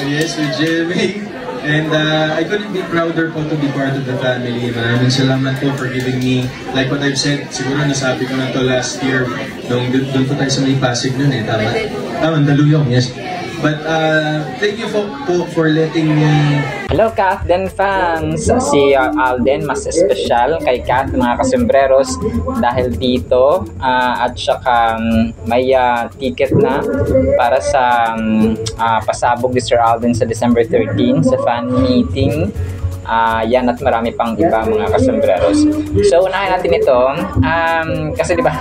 Yes, with Jimmy. And I couldn't be prouder po to be part of the family. Maraming salamat po for giving me, like what I've said, siguro nasabi ko na to last year, nung doon po tayo sa may Pasig nun eh, tama? Tama, Daluyong, yes. But thank you po for letting me... Hello Kathden fans! Si Alden mas espesyal kay Kath mga kasembreros dahil dito at saka may ticket na para sa pasabog ni Sir Alden sa December 13 sa fan meeting. Yan at marami pang iba mga kasembreros. So unahin natin ito kasi diba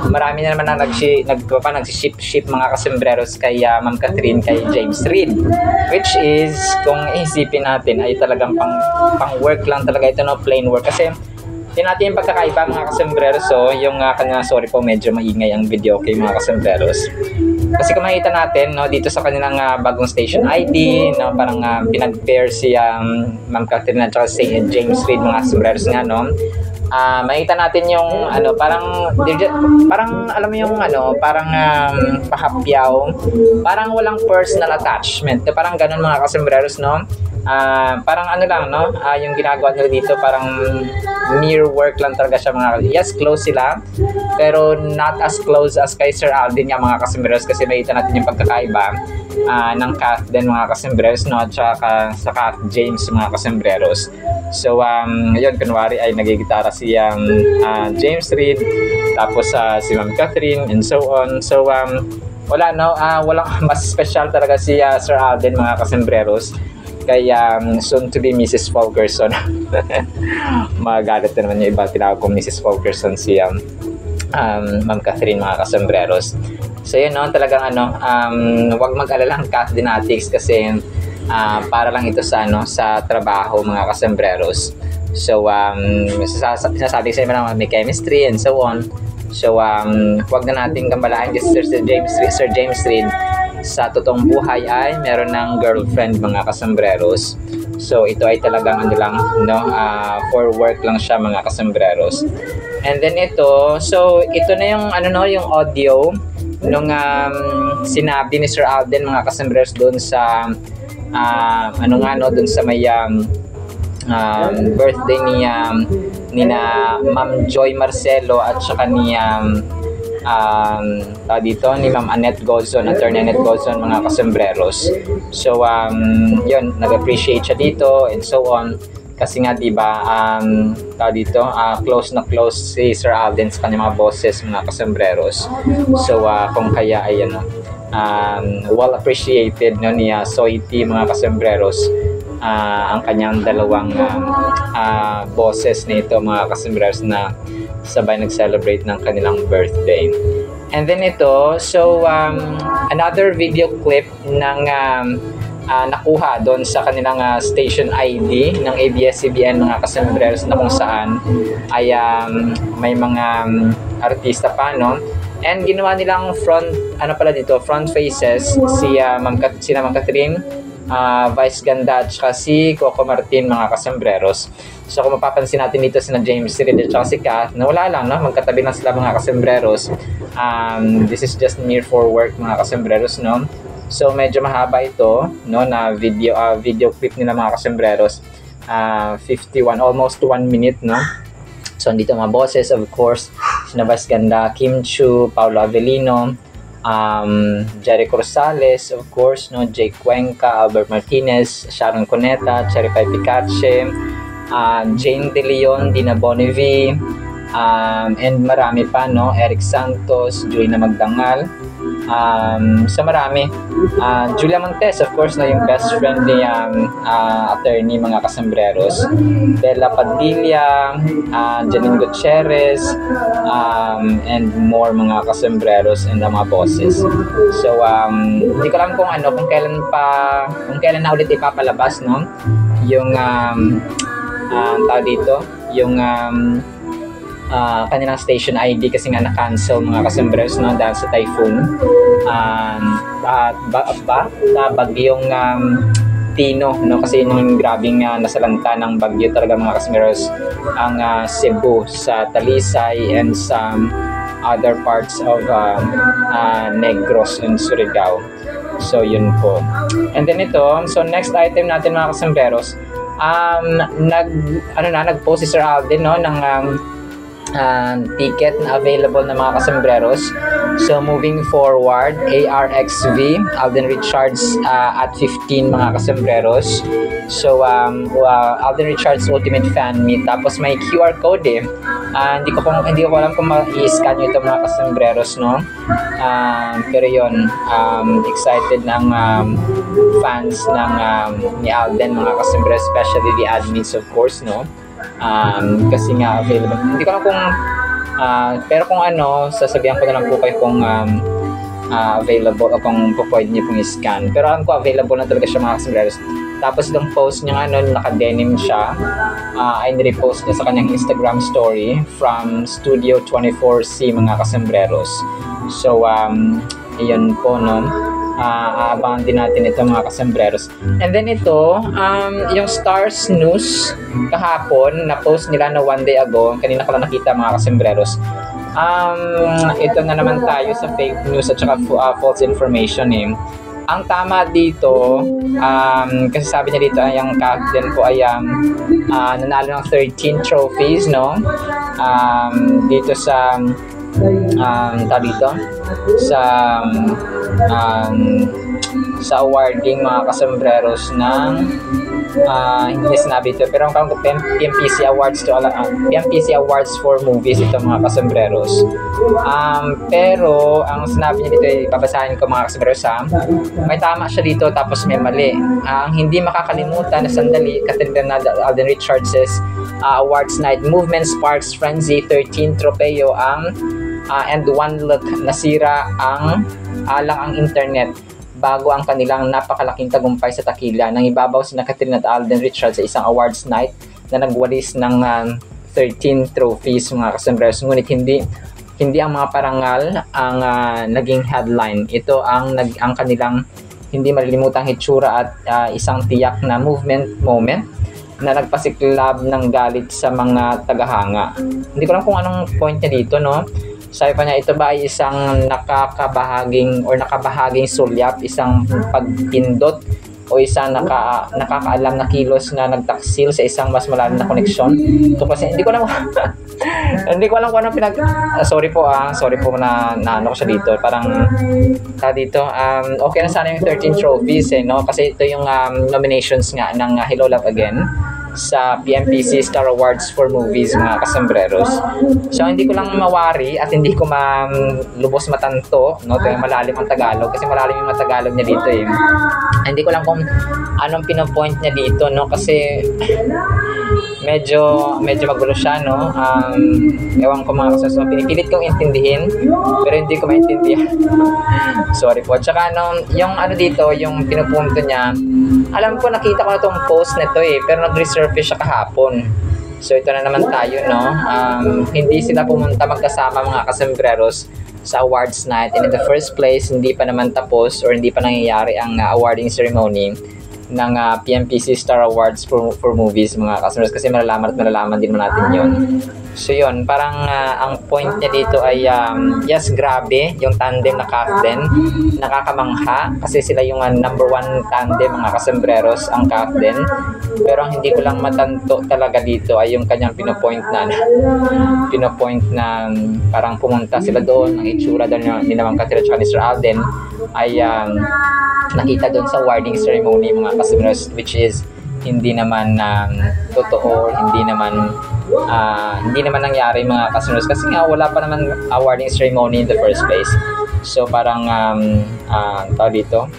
marami na naman na nagsiship mga kasembreros kay Ma'am Catherine, kay James Reid, which is kung isipin natin ay talagang pang work lang talaga ito, no, plain work. Kasi yun natin yung pagkakaiba mga kasembreros. So yung kanya, sorry po medyo maingay ang video kay mga kasembreros. Kasi kung makita natin, no, dito sa kanilang bagong station ID, no, parang pinag-pair si Ma'am Catherine at si James Reid mga kasembreros nga, no. Makita natin yung parang alam mo yung parang pahapyaw, parang walang personal attachment, parang ganun mga kasembreros, no. Parang lang, no, yung ginagawa nila dito parang mere work lang talaga siya mga. Yes, close sila pero not as close as kay Sir Alden nga mga kasembreros, kasi makita natin yung pagkakaiba ng Kathden mga kasembreros, no, at saka sa Kath James mga kasembreros. So yun, kunwari ay nagigitara si James Reid, tapos si Ma'am Catherine and so on. So wala, no, walang mas special talaga si Sir Alden mga kasembreros kay soon to be Mrs. Fulkerson. Magalit na naman yung iba, tinawag ko Mrs. Fulkerson si Ma'am Catherine mga kasembreros. So yun, no, talagang wag mag-alala ang Kathdinatics kasi para lang ito sa sa trabaho mga kasembreros. So sinasabi sa inyo na may chemistry and so on. So wag na nating gambalain kasi Sir James Reid sa totoong buhay ay meron ng girlfriend mga kasembreros. So ito ay talagang for work lang siya mga kasembreros. And then ito, so ito na yung yung audio nung sinabi ni Sir Alden mga kasembreros doon sa doon sa may birthday ni Ma'am Joy Marcelo at saka ni dito ni Ma'am Annette Gozon, Attorney Annette Gozon mga kasembreros. So yun, nag-appreciate siya dito and so on kasi nga diba dito close na close si Sir Alden sa kanyang mga bosses mga kasembreros. So kung kaya ay well appreciated, no, ni Soiti mga kasembreros ang kanyang dalawang bosses nito mga kasembreros na sabay nag-celebrate ng kanilang birthday. And then ito, so another video clip ng nakuha doon sa kanilang station ID ng ABS-CBN mga kasembreros na kung saan ay may mga artista pa, no? And ginawa nilang front faces si Ma'am Catherine, Vice Ganda at saka si Coco Martin mga kasembreros. So kung mapapansin natin dito sina James Reid at saka si Kath na wala lang, no, magkatabi lang sila mga kasembreros. This is just mere for work mga kasembreros, no. So medyo mahaba ito, no, na video clip nila mga kasembreros. 51, almost 1 minute, no. So andito mga bosses, of course, sina Vice Ganda, Kim Chu, Paolo Avellino, Jericho Rosales, of course, no, Jake Cuenca, Albert Martinez, Sharon Cuneta, Cherry Pie Picache, Jane De Leon, Dina Bonnevie, and marami pa, no, Eric Santos, Juliana Magdangal, so marami, Julia Montes, of course, na yung best friend ni attorney mga kasembreros, Bella Padilla, Janine Gutierrez, and more mga kasembreros and mga bosses. So hindi ko alam kung kailan na ulit ipapalabas, no, yung tawag dito, yung kanilang station ID kasi nga na-cancel mga kasembreros, no, dahil sa typhoon bagyong Tino, no, kasi yung grabing nasalanta ng bagyo talaga mga kasembreros ang Cebu, sa Talisay and sa other parts of Negros and Surigao. So yun po. And then ito, so next item natin mga kasombreros, nag-post si Sir Alden, no, ng ticket na available na mga kasombreros. So moving forward, ARXV, Alden Richards at 15 mga kasombreros. So Alden Richards Ultimate Fan Meet. Tapos may QR code eh. Hindi ko alam kung ma-i-scan nyo ito mga kasombreros, no? Pero yun, excited ng fans ng ni Alden mga kasombreros, especially the admins of course, no? Kasi nga available. Hindi ko alam kung pero kung sasabihan ko na lang po kayo kung available o kung pwede niyo pong i-scan. Pero alam ko available na talaga siya mga kasombreros. Tapos yung post niya naka-denim siya. Ay nirepost niya sa kanyang Instagram story from Studio 24C mga kasombreros. So iyon po, no. Abangan din natin ito mga kasombreros. And then ito, yung Stars News kahapon, na-post nila na one day ago. Kanina ko lang nakita mga kasombreros. Ito na naman tayo sa fake news at saka false information eh. Ang tama dito, kasi sabi niya dito, yung captain po ay nanalo ng 13 trophies, no? Dito sa sa awarding mga kasombreros ng hindi sinabi ito, pero ang PMPC Awards PMPC Awards for movies ito mga kasombreros. Pero ang sinabi niya dito, babasahin ko mga kasombreros, may tama siya dito tapos may mali. Ang hindi makakalimutan na sandali, katulad na Alden Richards Awards Night Movement Sparks Frenzy 13 tropeo and one look, nasira ang internet bago ang kanilang napakalaking tagumpay sa takila. Nang ibabaw si Catherine at Alden Richards sa isang awards night na nagwalis ng 13 trophies mga kasombreros. Ngunit hindi ang mga parangal ang naging headline. Ito ang kanilang hindi malilimutang hitsura at isang tiyak na moment na nagpasiklab ng galit sa mga tagahanga. Hindi ko lang kung anong point niya dito, no? Sabi pa niya, ito ba ay isang nakabahaging sulyap, isang pagpindot o isang nakakaalam na kilos na nagtaksil sa isang mas malalim na koneksyon? Ito kasi hindi ko alam hindi ko alam kung anong sorry po na ano ko siya dito. Parang dito okay na sana yung 13 trophies no? Kasi ito yung nominations nga ng Hello Love Again sa PMPC Star Awards for Movies mga kasombreros. So hindi ko lang mawari at hindi ko lubos matanto, no? Ito yung malalim ang Tagalog kasi malalim yung Tagalog niya dito eh. Hindi ko lang kung anong pinopoint niya dito, no? Kasi medyo magulo siya, no? Ewan ko mga kasombreros, pinipilit kong intindihin pero hindi ko maintindihan. Sorry po. Tsaka yung dito, yung pinupunto niya, alam ko nakita ko na itong post na to eh, pero nag-resurface siya kahapon. So ito na naman tayo, no? Hindi sila pumunta magkasama mga kasombreros sa awards night, and in the first place hindi pa naman tapos or hindi pa nangyayari ang awarding ceremony ng PMPC Star Awards for movies mga kasombreros, kasi malalaman din naman natin yun. So yun, parang ang point niya dito ay yes, grabe yung tandem na captain, nakakamangha kasi sila yung number one tandem mga kasombreros, ang captain. Pero ang hindi ko lang matanto talaga dito ay yung kanyang pinopoint na parang pumunta sila doon, ang itsura doon ni Ma'am Catherine at ni Sir Alden ay nakita doon sa awarding ceremony mga kasombreros, which is hindi naman totoo, hindi naman nangyari mga kasombreros kasi nga wala pa naman awarding ceremony in the first place. So parang dito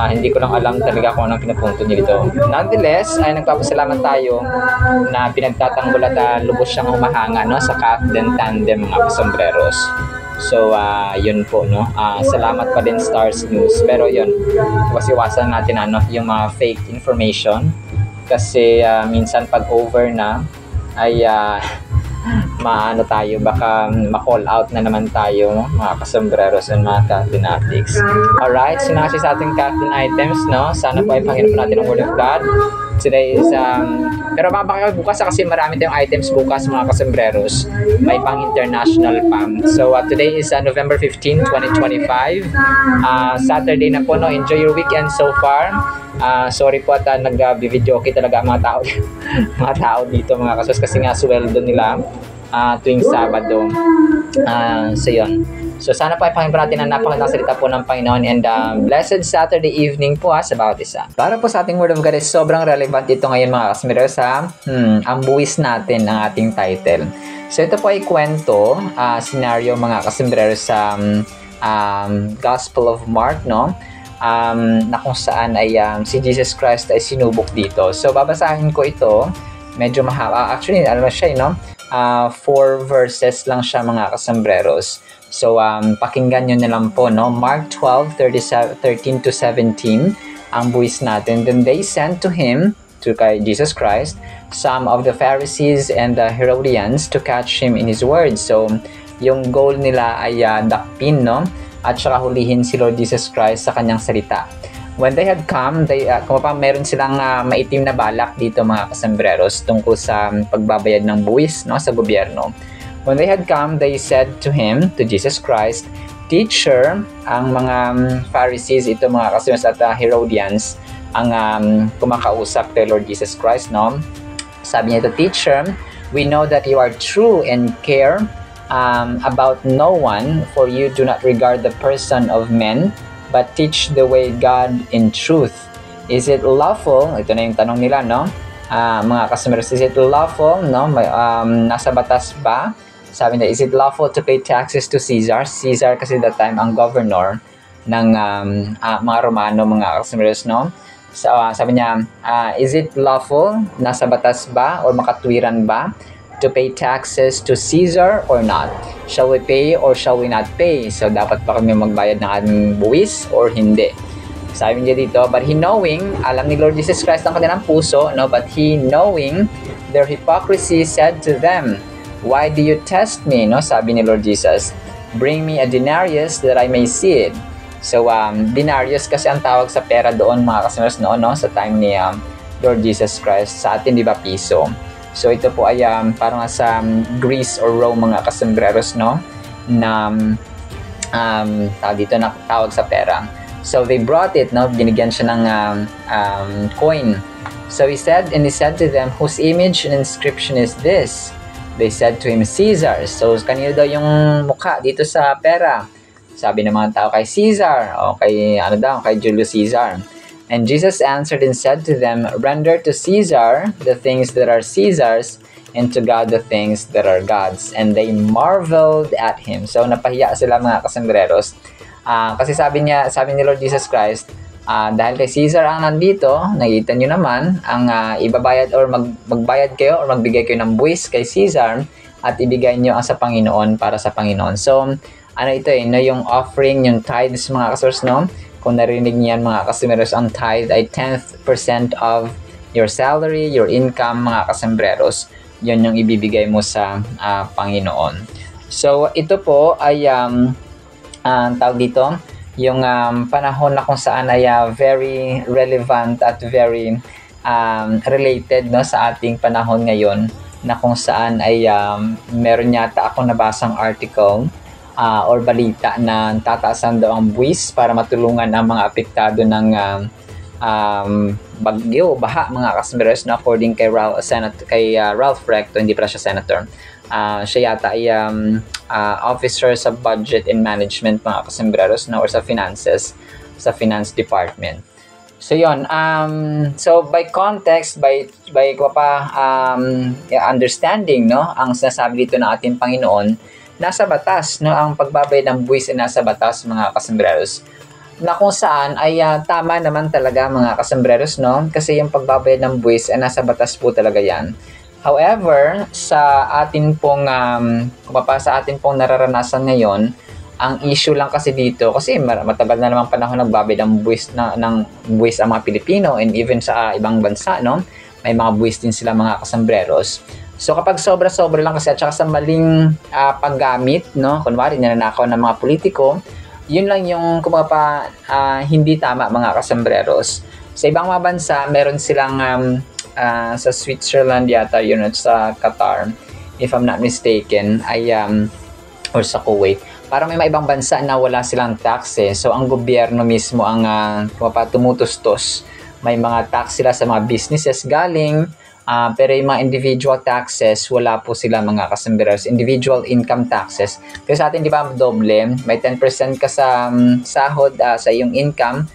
hindi ko lang alam talaga kung anong pinapunto niya dito. Nonetheless ay nagpapasalamat tayo na pinagtatanggol at lubos siyang humahanga, no, sa captain tandem mga kasombreros. So yun po, no. Salamat pa din Stars News, pero yun, iwasan natin yung mga fake information kasi minsan pag over na ay maano tayo, baka ma-call out na naman tayo, no? Mga kasombreros and mga captainatics. Alright, so nasa sa ating captain items, no? Sana po ay Panginoon natin ang Word of God Today is, pero baka bukas kasi marami tayong items bukas mga kasembreros. May pang international pa. So, today is November 15, 2025. Saturday na po, no? Enjoy your weekend so far. Sorry po at nag-video okay talaga ang mga tao. Mga tao dito mga kasos kasi nga sweldo nila tuwing Sabado. So, yun. So, sana po ay pakinggan natin ang napakagandang salita po ng Panginoon and blessed Saturday evening po sa bawat isa. Para po sa ating Word of God is sobrang relevant ito ngayon mga kasmeros ang buwis natin ang ating title. So, ito po ay kwento, scenario mga kasmeros sa Gospel of Mark, no? Na kung saan ay si Jesus Christ ay sinubok dito. So, babasahin ko ito. Medyo mahaba. Actually, ano siya, no? 4 verses lang siya mga kasembreros. So, pakinggan nyo na lang po, no? Mark 12, 13 to 17, ang buwis natin. Then they sent to him, to kay Jesus Christ, some of the Pharisees and the Herodians to catch him in his words. So, yung goal nila ay dakpin, no? At saka hulihin si Lord Jesus Christ sa kanyang salita. When they had come, kung pa meron silang maitim na balak dito mga kasembreros tungkol sa pagbabayad ng buwis, no, sa gobyerno. When they had come, they said to him, to Jesus Christ, Teacher, ang mga Pharisees, ito mga kasembreros at Herodians, ang kumakausap kay Lord Jesus Christ, no? Sabi niya ito, Teacher, we know that you are true and care about no one, for you do not regard the person of men, but teach the way God in truth. Is it lawful? Ito na yung tanong nila, no? Mga customers, is it lawful, no? Nasa batas ba? Sabi niya, is it lawful to pay taxes to Caesar? Caesar kasi that time ang governor ng mga Romano, mga customers, no? So, sabi niya, is it lawful? Nasa batas ba? Or makatwiran ba? To pay taxes to Caesar or not? Shall we pay or shall we not pay? So, dapat pa kami magbayad ng aming buwis or hindi? Sabi niya dito, but he knowing, alam ni Lord Jesus Christ ang kanilang puso, no? But he knowing their hypocrisy said to them, why do you test me? No? Sabi ni Lord Jesus, bring me a denarius that I may see it. So, denarius kasi ang tawag sa pera doon mga kasunod noon, no? Sa time ni Lord Jesus Christ. Sa atin, di ba, piso? So, ito po ay parang sa Greece or Rome mga kasembreros, no? Na dito na tawag sa pera. So, they brought it, no? Binigyan siya ng coin. So, he said to them, whose image and inscription is this? They said to him, Caesar. So, kanino daw yung mukha dito sa pera? Sabi ng mga tao, kay Caesar. O kay, kay Julius Caesar. And Jesus answered and said to them, render to Caesar the things that are Caesar's, and to God the things that are God's. And they marveled at him. So, napahiya sila mga kasembreros. Kasi sabi ni Lord Jesus Christ, dahil kay Caesar ang nandito, nakita nyo naman, ang ibabayad or magbayad kayo or magbigay kayo ng buwis kay Caesar at ibigay nyo ang sa Panginoon para sa Panginoon. So, ano ito no, yung offering, yung tithes mga kasors, no? Kung narinig niyan mga kasembreros, ang tithe ay 10th % of your salary, your income mga kasembreros. Yun yung ibibigay mo sa Panginoon. So, ito po ay tawag dito, yung panahon na kung saan ay very relevant at very related, no, sa ating panahon ngayon, na kung saan ay meron yata akong nabasang article or balita na tataasan daw ang buwis para matulungan ang mga apektado ng bagyo, baha mga kasembreros, no, according kay Ralph Recto, hindi pala siya senator. Siya yata ay officer sa budget and management mga kasembreros, no, or sa finances, sa finance department. So yon, so by context, by understanding, no, ang sinasabi dito ng ating Panginoon, nasa batas, no, ang pagbabayad ng buwis ay nasa batas mga kasembreros, na kung saan ay tama naman talaga mga kasembreros, no, kasi yung pagbabayad ng buwis ay nasa batas po talaga yan. However, sa atin pong sa atin pong nararanasan ngayon, ang issue lang kasi dito, kasi matagal na namang panahon nagbabayad ng buwis ng buwis ang mga Pilipino and even sa ibang bansa, no, may mga buwis din sila mga kasembreros. So kapag sobra-sobra lang kasi at saka sa maling paggamit, no, kunwari ninanakaw ng mga politiko, yun lang yung hindi tama mga kasambreros. Sa ibang mga bansa, meron silang sa Switzerland yata yun at sa Qatar, if I'm not mistaken, ay or sa Kuwait. Parang may mga ibang bansa na wala silang tax eh. So ang gobyerno mismo ang tumutustos. May mga tax sila sa mga businesses galing, pero yung mga individual taxes, wala po sila mga kasambreros. Individual income taxes. Kasi sa atin, di ba, doble. May 10% ka sa sahod, sa iyong income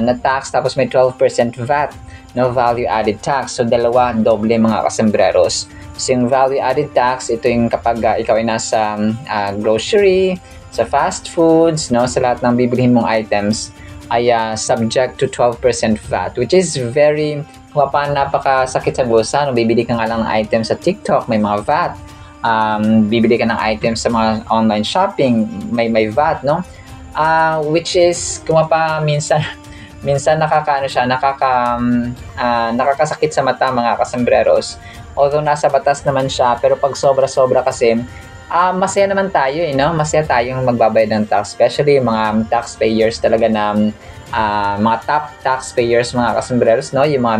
na tax, tapos may 12% VAT, no, value added tax. So, dalawa, doble mga kasambreros. So, yung value added tax, ito yung kapag ikaw ay nasa grocery, sa fast foods, no, sa lahat ng bibilihin mong items, ay subject to 12% VAT, which is very napakasakit sa bulsa. No? Bibili ka nga lang ng items sa TikTok, may mga VAT. Bibili ka ng items sa mga online shopping, may VAT, no? Which is minsan nakakasakit sa mata mga kasambreros. Although nasa batas naman siya, pero pag sobra-sobra kasi, masaya naman tayo, no? Masaya tayong magbabayad ng tax, especially yung mga taxpayers talaga na mga top taxpayers mga kasambreros, no? Yung mga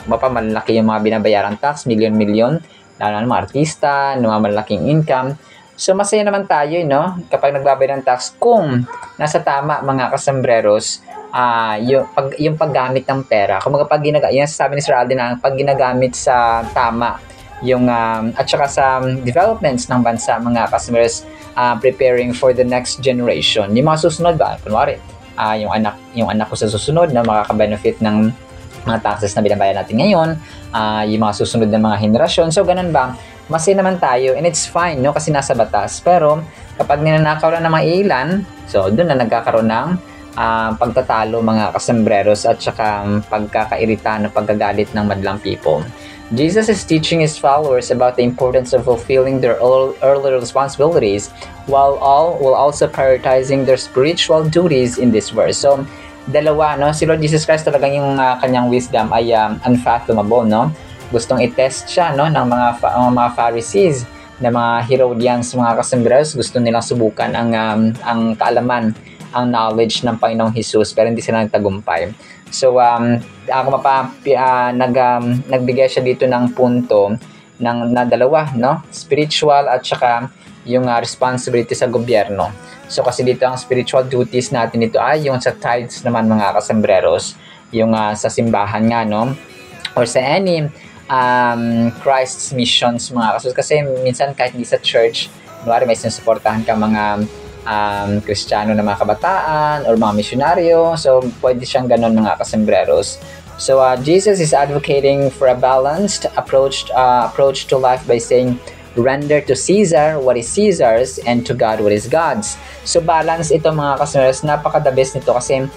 mapamalaki yung mga binabayarang tax, milyon-milyon, lalo na mga artista, ng mga malaking income. So masaya naman tayo, no? Kapag nagbabayad ng tax, kung nasa tama mga kasambreros, yung paggamit ng pera. Kung yung sabi ni Sir Alden na pag ginagamit sa tama, yung at saka sa developments ng bansa mga kasambreros, preparing for the next generation. Yung mga susunod ba, kunwari, yung anak ko sa susunod na makaka-benefit ng mga taxes na binabayad natin ngayon, yung mga susunod na mga henerasyon. So ganun ba, masaya naman tayo, and it's fine, no, kasi nasa batas. Pero kapag ninanakaw lang ng mga ilan, so doon na nagkakaroon ng pagtatalo mga kasambreros at saka pagkakairita na pagkagalit ng madlang people. Jesus is teaching his followers about the importance of fulfilling their early responsibilities while also prioritizing their spiritual duties in this verse. So, dalawa, no? Si Lord Jesus Christ talagang yung kanyang wisdom ay unfathomable, no? Gustong i-test siya, no, ng mga Pharisees, na mga Herodians, mga kasambreros, gusto nilang subukan ang kaalaman, ang knowledge ng Panginoong Jesus, pero hindi sila nagtagumpay. So, nagbigay siya dito ng punto na dalawa, no? Spiritual at saka yung responsibility sa gobyerno. So, kasi dito ang spiritual duties natin dito ay yung sa tithes naman mga kasambreros, yung sa simbahan nga, no? Or sa any Christ's missions mga kasus. Kasi minsan kahit hindi sa church, may sinusuportahan ka mga Kristiyano na mga kabataan or mga misyonaryo. So, pwede siyang ganun mga kasambreros. So, Jesus is advocating for a balanced approach to life by saying, render to Caesar what is Caesar's and to God what is God's. So, balance ito mga kasambreros. Napaka-the best nito kasi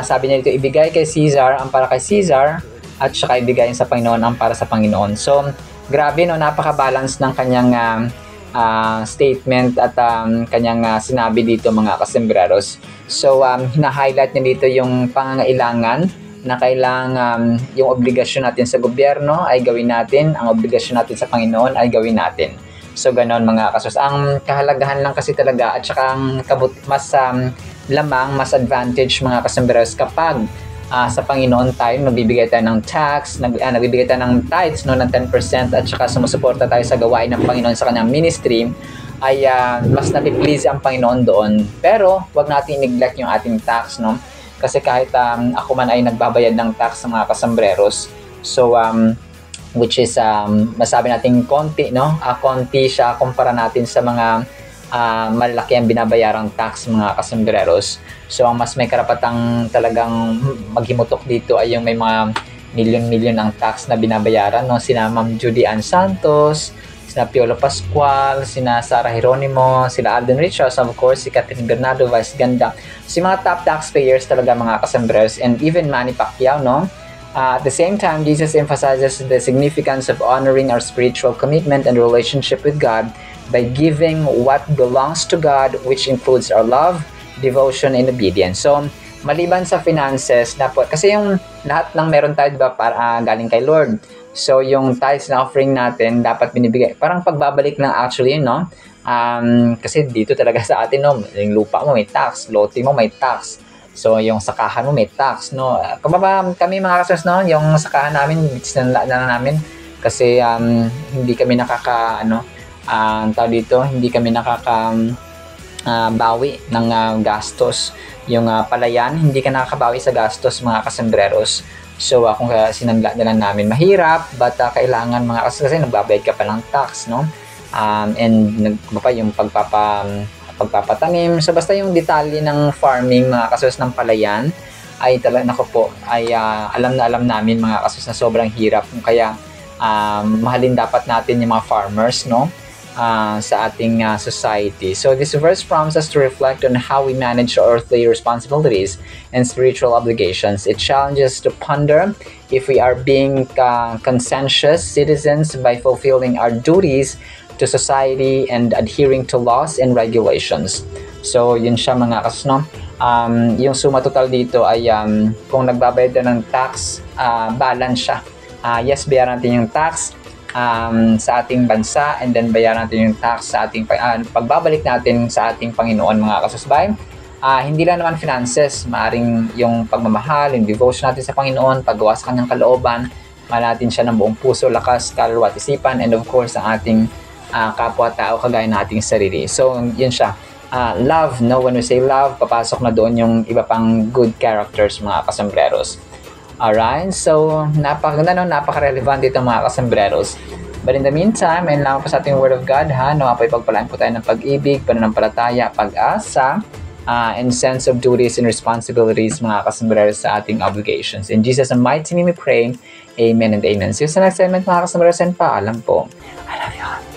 sabi niya dito, ibigay kay Caesar ang para kay Caesar at saka ibigay sa Panginoon ang para sa Panginoon. So, grabe, no? Napaka-balance ng kanyang statement at kanyang sinabi dito mga kasambreros. So, hina-highlight niya dito yung pangangailangan na kailangan yung obligasyon natin sa gobyerno ay gawin natin, ang obligasyon natin sa Panginoon ay gawin natin. So, ganon mga kasus. Ang kahalagahan lang kasi talaga at saka mas mas advantage mga kasambreros kapag sa Panginoon tayo, nagbibigay tayo ng tax, nagbibigay tayo ng tithes, no, ng 10% at saka sumusuporta tayo sa gawain ng Panginoon sa kanyang ministry, ay mas napiplease ang Panginoon doon. Pero, wag natin neglect yung ating tax, no? Kasi kahit ako man ay nagbabayad ng tax sa mga kasambreros, so, which is, masabi natin konti, no? Konti siya kumpara natin sa mga malaki ang binabayarang tax mga kasambreros. So, ang mas may karapatang talagang maghimutok dito ay yung may mga milyon-milyon ang tax na binabayaran, no? Sina Ma'am Judy Ann Santos, sina Piolo Pascual, sina Sarah Geronimo, sila Alden Richards, of course, si Catherine Bernardo, Vice Ganda. Si mga top taxpayers talaga mga kasambreros, and even Manny Pacquiao, no? At the same time, Jesus emphasizes the significance of honoring our spiritual commitment and relationship with God by giving what belongs to God, which includes our love, devotion, and obedience. So, maliban sa finances, kasi yung lahat ng meron tayo, diba, galing kay Lord. So, yung tithes na offering natin, dapat binibigay. Parang pagbabalik ng actually, no? Kasi dito talaga sa atin, no, yung lupa mo may tax, lote mo may tax. So, yung sakahan mo may tax, no. Kami mga kasos, no, yung sakahan namin, sinanla na namin kasi hindi kami tawag dito, hindi kami bawi ng gastos. Yung palayan, hindi ka nakakabawi sa gastos mga kasembreros. So, kung sinangla na lang namin, mahirap, but kailangan mga kasi nagbabayad ka pa ng tax, no? And yung pagpapatanim. So, basta yung detalye ng farming, mga kasos ng palayan, ay talaga, alam na alam namin mga kasos na sobrang hirap. Kaya, mahalin dapat natin yung mga farmers, no? Sa ating society. So this verse prompts us to reflect on how we manage our earthly responsibilities and spiritual obligations. It challenges to ponder if we are being conscientious citizens by fulfilling our duties to society and adhering to laws and regulations. So yun siya mga kasus, no? Yung suma total dito ay kung nagbabayad ng tax, balance siya. Yes, bayaran natin yung tax sa ating bansa, and then bayaran natin yung tax sa ating pagbabalik natin sa ating Panginoon mga kasusbay. Hindi lang naman finances, maaring yung pagmamahal, yung devotion natin sa Panginoon, paggawa sa kanyang kalooban, mahal natin siya ng buong puso, lakas, kaluluwa at isipan, and of course ang ating kapwa-tao kagaya ng ating sarili. So yun siya, love, no? When we say love, papasok na doon yung iba pang good characters mga kasembreros. Alright, so napakaganda, no? Napaka-relevant dito mga kasembreros. But in the meantime, ayun lang po sa ating Word of God, ha? Nawa po ipagpalaan po tayo ng pag-ibig, pananampalataya, pag-asa, and sense of duties and responsibilities mga kasembreros sa ating obligations. In Jesus' mighty name we pray, Amen and Amen. See you sa next segment mga kasembreros, and paalam po. I love you all.